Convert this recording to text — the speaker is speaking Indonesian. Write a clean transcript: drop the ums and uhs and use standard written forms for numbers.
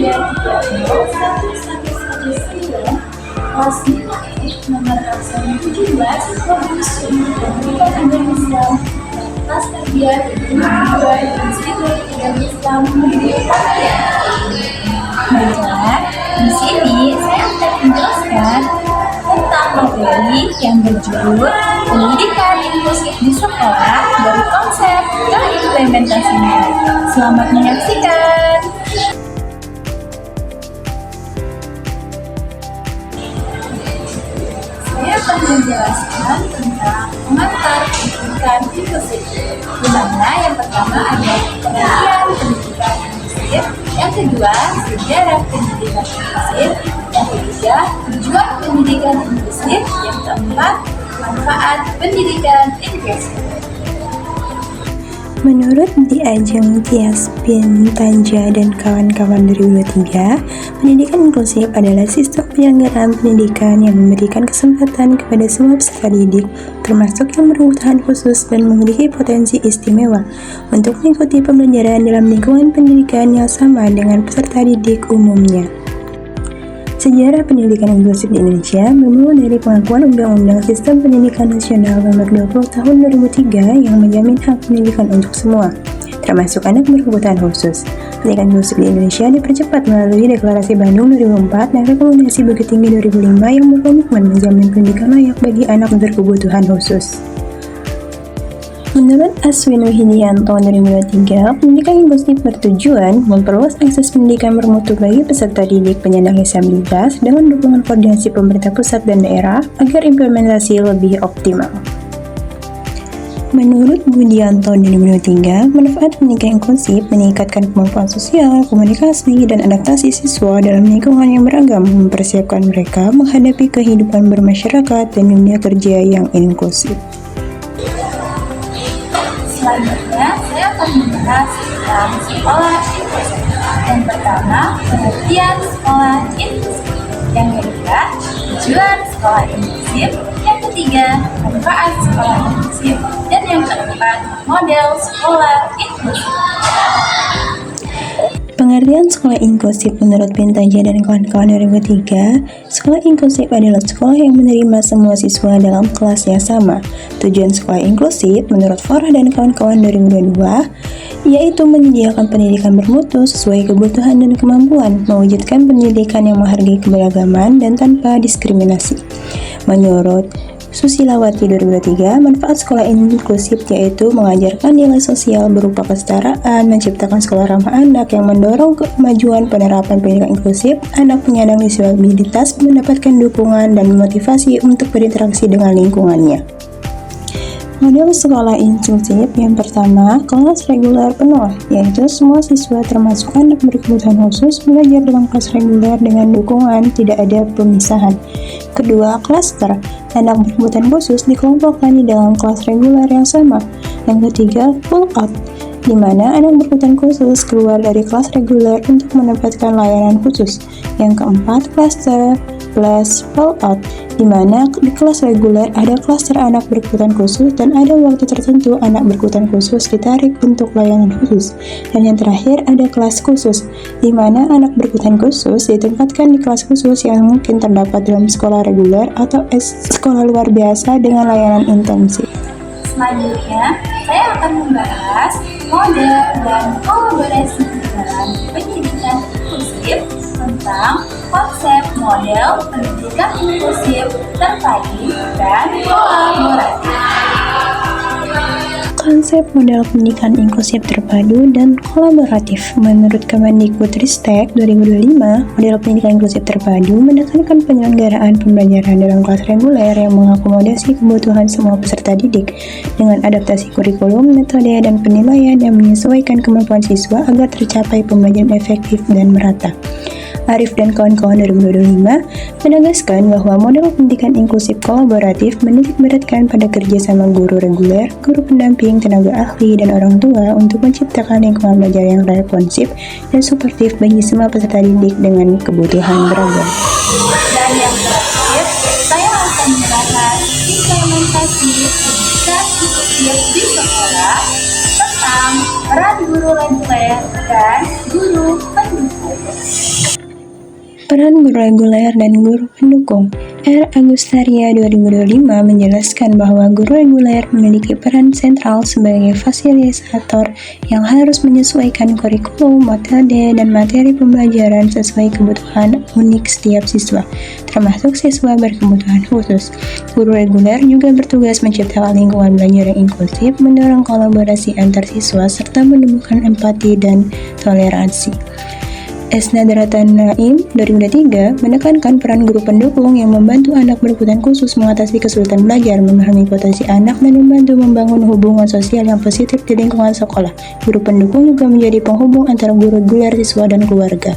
3301119 kelas 5E nomor absen 17 fokus untuk pendidikan agama Islam kelas kerja kedua Institut Agama Islam Baiklah, di sini saya akan menjelaskan tentang materi yang berjudul pendidikan inklusif di sekolah dari konsep ke implementasinya. Selamat menyaksikan. Saya akan menjelaskan tentang pengantar pendidikan inklusif. Di mana yang pertama ada pengertian pendidikan inklusif, yang kedua sejarah pendidikan inklusif, yang ketiga tujuan pendidikan inklusif, yang keempat manfaat pendidikan inklusif. Menurut Di Ajeng Tiaspin Tanja dan kawan-kawan 2023, pendidikan inklusif adalah sistem penyelenggaraan pendidikan yang memberikan kesempatan kepada semua peserta didik, termasuk yang berkebutuhan khusus dan memiliki potensi istimewa, untuk mengikuti pembelajaran dalam lingkungan pendidikan yang sama dengan peserta didik umumnya. Sejarah pendidikan inklusif di Indonesia bermula dari pengakuan Undang-Undang Sistem Pendidikan Nasional Nomor 20 Tahun 2003 yang menjamin hak pendidikan untuk semua, termasuk anak berkebutuhan khusus. Pendidikan inklusif di Indonesia dipercepat melalui Deklarasi Bandung 2004 dan Rekomendasi Bukit Tinggi 2005 yang berkomitmen menjamin pendidikan layak bagi anak berkebutuhan khusus. Menurut Aswin Wihidianto 2023, pendidikan inklusif bertujuan memperluas akses pendidikan bermutu bagi peserta didik penyandang disabilitas dengan dukungan koordinasi pemerintah pusat dan daerah agar implementasi lebih optimal. Menurut Budianto 2023, manfaat pendidikan inklusif meningkatkan kemampuan sosial, komunikasi, dan adaptasi siswa dalam lingkungan yang beragam, mempersiapkan mereka menghadapi kehidupan bermasyarakat dan dunia kerja yang inklusif. Selanjutnya, saya akan membahas tentang sekolah inklusif. Yang pertama, pengertian sekolah inklusif. Yang kedua, tujuan sekolah inklusif. Yang ketiga, manfaat sekolah inklusif. Dan yang keempat, model sekolah inklusif. Pengertian sekolah inklusif menurut Pintanja dan kawan-kawan 2003, sekolah inklusif adalah sekolah yang menerima semua siswa dalam kelas yang sama. Tujuan sekolah inklusif menurut Farah dan kawan-kawan 2022, yaitu menyediakan pendidikan bermutu sesuai kebutuhan dan kemampuan, mewujudkan pendidikan yang menghargai keberagaman dan tanpa diskriminasi. Menurut Susilawati 2023, manfaat sekolah inklusif yaitu mengajarkan nilai sosial berupa kesetaraan, menciptakan sekolah ramah anak yang mendorong kemajuan penerapan pendidikan inklusif, anak penyandang disabilitas mendapatkan dukungan dan motivasi untuk berinteraksi dengan lingkungannya. Model sekolah inklusif yang pertama, kelas reguler penuh, yaitu semua siswa termasuk anak berkebutuhan khusus belajar dalam kelas reguler dengan dukungan, tidak ada pemisahan. Kedua, klaster, anak berkebutuhan khusus dikelompokkan di dalam kelas reguler yang sama. Yang ketiga, pull out, di mana anak berkebutuhan khusus keluar dari kelas reguler untuk mendapatkan layanan khusus. Yang keempat, cluster plus pull out, di mana di kelas reguler ada klaster anak berkebutuhan khusus dan ada waktu tertentu anak berkebutuhan khusus ditarik untuk layanan khusus. Dan yang terakhir ada kelas khusus, di mana anak berkebutuhan khusus ditempatkan di kelas khusus yang mungkin terdapat dalam sekolah reguler atau sekolah luar biasa dengan layanan intensif. Selanjutnya, saya akan membahas model dan kolaborasi dalam pendidikan inklusif tentang konsep model pendidikan inklusif terpadu dan kolaboratif. Konsep model pendidikan inklusif terpadu dan kolaboratif. Menurut Kemendikbudristek 2025, model pendidikan inklusif terpadu menekankan penyelenggaraan pembelajaran dalam kelas reguler yang mengakomodasi kebutuhan semua peserta didik dengan adaptasi kurikulum, metode, dan penilaian yang menyesuaikan kemampuan siswa agar tercapai pembelajaran efektif dan merata. Arif dan kawan-kawan 2025 menegaskan bahwa model pendidikan inklusif kolaboratif menitikberatkan pada kerjasama guru reguler, guru pendamping, tenaga ahli, dan orang tua untuk menciptakan lingkungan belajar yang responsif dan suportif bagi semua peserta didik dengan kebutuhan beragam. Dan yang terakhir, saya akan membahas implementasi pendidikan inklusif di sekolah tentang peran guru reguler dan guru pendukung. Peran guru reguler dan guru pendukung. R. Agustaria 2025 menjelaskan bahwa guru reguler memiliki peran sentral sebagai fasilitator yang harus menyesuaikan kurikulum, metode, dan materi pembelajaran sesuai kebutuhan unik setiap siswa, termasuk siswa berkebutuhan khusus. Guru reguler juga bertugas menciptakan lingkungan belajar yang inklusif, mendorong kolaborasi antar siswa, serta menumbuhkan empati dan toleransi. S. Nadratan Naim 2003 menekankan peran guru pendukung yang membantu anak berkebutuhan khusus mengatasi kesulitan belajar, memahami potensi anak, dan membantu membangun hubungan sosial yang positif di lingkungan sekolah. Guru pendukung juga menjadi penghubung antara guru reguler, siswa, dan keluarga.